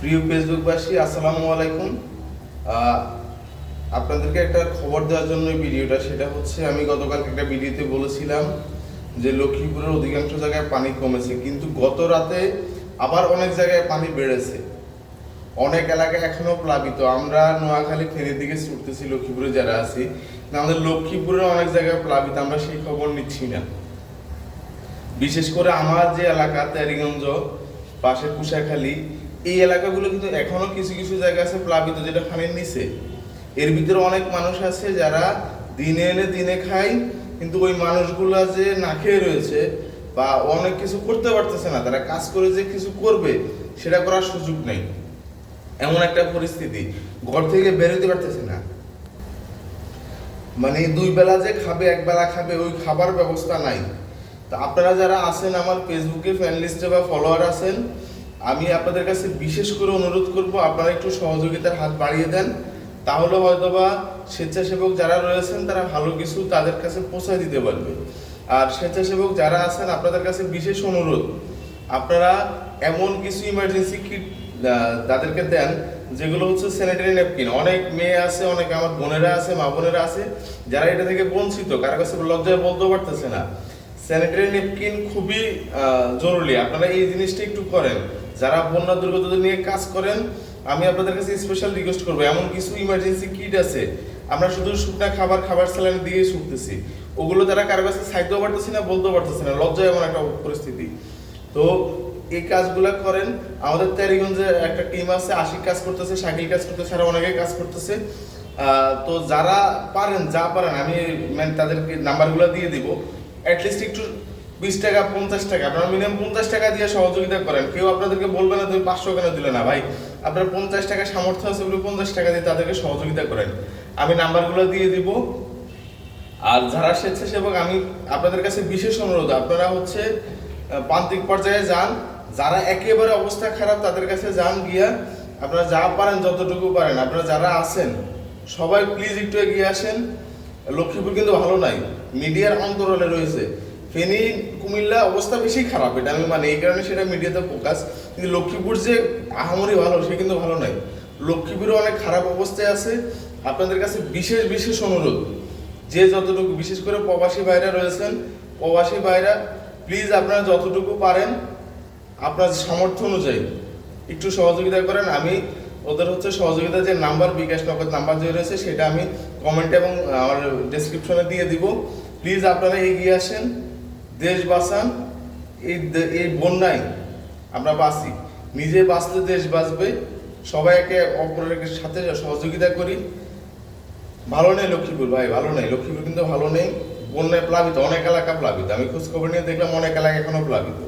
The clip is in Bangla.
প্রিয় ফেসবুকবাসী, আসসালামু আলাইকুম। আহ, আপনাদেরকে একটা খবর দেওয়ার জন্য এই ভিডিওটা, সেটা হচ্ছে আমি গতকাল একটা ভিডিওতে বলেছিলাম যে লক্ষ্মীপুরের অধিকাংশ জায়গায় পানি কমেছে, কিন্তু গত রাতে আবার অনেক জায়গায় পানি বেড়েছে। অনেক এলাকা এখনো প্লাবিত। আমরা নোয়াখালী ফেনীর দিকে ছুটতেছি, লক্ষ্মীপুরে যারা আছি, কিন্তু আমাদের লক্ষ্মীপুরের অনেক জায়গায় প্লাবিত, আমরা সেই খবর নিচ্ছি না। বিশেষ করে আমার যে এলাকা তেরিগঞ্জ, পাশে কুশাখালী, এই এলাকাগুলো কিন্তু এখনো কিছু কিছু জায়গা আছে প্লাবিত, যেটা পানির নিচে। এর ভিতরে অনেক মানুষ আছে যারা দিনে এনে দিনে খায়, কিন্তু ওই মানুষগুলা যে না খেয়ে রয়েছে বা অনেক কিছু করতে পারতেছে না, তারা কাজ করে যে কিছু করবে সেটা করার সুযোগ নেই। এমন একটা পরিস্থিতি, ঘর থেকে বেরোতে পারতেছে না। মানে দুই বেলা যে খাবে, এক বেলা খাবে, ওই খাবার ব্যবস্থা নাই। তো আপনারা যারা আছেন আমার ফেসবুকে ফ্যান লিস্টে বা ফলোয়ার আছেন, আমি আপনাদের কাছে বিশেষ করে অনুরোধ করব, আপনারা একটু সহযোগিতার হাত বাড়িয়ে দেন। তাহলে হয়তোবা স্বেচ্ছাসেবক যারা রয়েছেন তারা ভালো কিছু তাদের কাছে পৌঁছে দিতে পারবে। আর স্বেচ্ছাসেবক যারা আছেন, আপনাদের কাছে বিশেষ অনুরোধ, আপনারা এমন কিছু ইমার্জেন্সি কিট তাদেরকে দেন যেগুলো হচ্ছে স্যানিটারি ন্যাপকিন। অনেক মেয়ে আছে, অনেক আমার বোনেরা আছে, মা বোনেরা আছে যারা এটা থেকে বঞ্চিত, কারো কাছে লজ্জায় বলতেও পারতেছে না। স্যানিটারি ন্যাপকিন খুবই জরুরি, আপনারা এই জিনিসটা একটু করেন। যারা বন্যা দুর্গতদের নিয়ে কাজ করেন, আমি আপনাদের কাছে স্পেশাল রিকোয়েস্ট করবো, এমন কিছু ইমার্জেন্সি কিট আছে, আমরা শুধু শুকনা খাবার স্যালাইন দিয়ে ছুটতেছি, ওগুলো তারা কারো কাছে চাইতেও পারতেছি না, বলতেও পারতেছি না, লজ্জায় এমন একটা পরিস্থিতি। তো এই কাজগুলা করেন। আমাদের তেরিগঞ্জে একটা টিম আছে, আশিক কাজ করতেছে, শাকিল কাজ করতেছে, আরো অনেকে কাজ করতেছে। তো যারা পারেন, যা পারেন, আমি তাদেরকে নাম্বারগুলো দিয়ে দিব। অ্যাটলিস্ট একটু 20 টাকা 50 টাকা, আপনারা মিনিমাম 50 টাকা দিয়ে সহযোগিতা করেন। কেউ আপনাদেরকে বলবে না তুমি 500 কেন দিলে না। ভাই, আপনার 50 টাকা সামর্থ্য আছে বলে 50 টাকা দিয়ে তাদেরকে সহযোগিতা করেন। আমি নাম্বারগুলো দিয়ে দিব। আর যারা স্বেচ্ছাসেবক, আমি আপনাদের কাছে বিশেষ অনুরোধ, আপনারা হচ্ছে প্রান্তিক পর্যায়ে যান। যারা একেবারে অবস্থা খারাপ তাদের কাছে যান, গিয়া আপনারা যা পারেন যতটুকু পারেন, আপনারা যারা আছেন সবাই প্লিজ একটু এগিয়ে আসেন। লক্ষ্মীপুর কিন্তু ভালো নাই, মিডিয়ার অন্তরালে রয়েছে। ফেনী কুমিল্লা অবস্থা বেশি খারাপ, এটা আমি মানে, এই কারণে সেটা মিডিয়াতে ফোকাস। কিন্তু লক্ষ্মীপুর যে আহামরি ভালো, সে কিন্তু ভালো নাই। লক্ষ্মীপুরে অনেক খারাপ অবস্থায় আছে। আপনাদের কাছে বিশেষ বিশেষ অনুরোধ, যে যতটুকু, বিশেষ করে প্রবাসী ভাইরা রয়েছেন, প্রবাসী ভাইরা প্লিজ আপনারা যতটুকু পারেন আপনার সামর্থ্য অনুযায়ী একটু সহযোগিতা করেন। আমি ওদের হচ্ছে সহযোগিতার যে নাম্বার, বিকাশ নগদ নাম্বার যে রয়েছে, সেটা আমি কমেন্টে এবং আমার ডেসক্রিপশনে দিয়ে দিব। প্লিজ আপনারা এগিয়ে আসেন, দেশ বাঁচান। এই বন্যায় আমরা বাঁচি, নিজে বাঁচলে দেশ বাঁচবে। সবাই একে অপরের সাথে সহযোগিতা করি। ভালো নেই লক্ষ্মীপুর ভাই, ভালো নেই লক্ষ্মীপুর, কিন্তু ভালো নেই। বন্যায় প্লাবিত, অনেক এলাকা প্লাবিত। আমি খোঁজ খবর নিয়ে দেখলাম অনেক এলাকা এখনো প্লাবিত।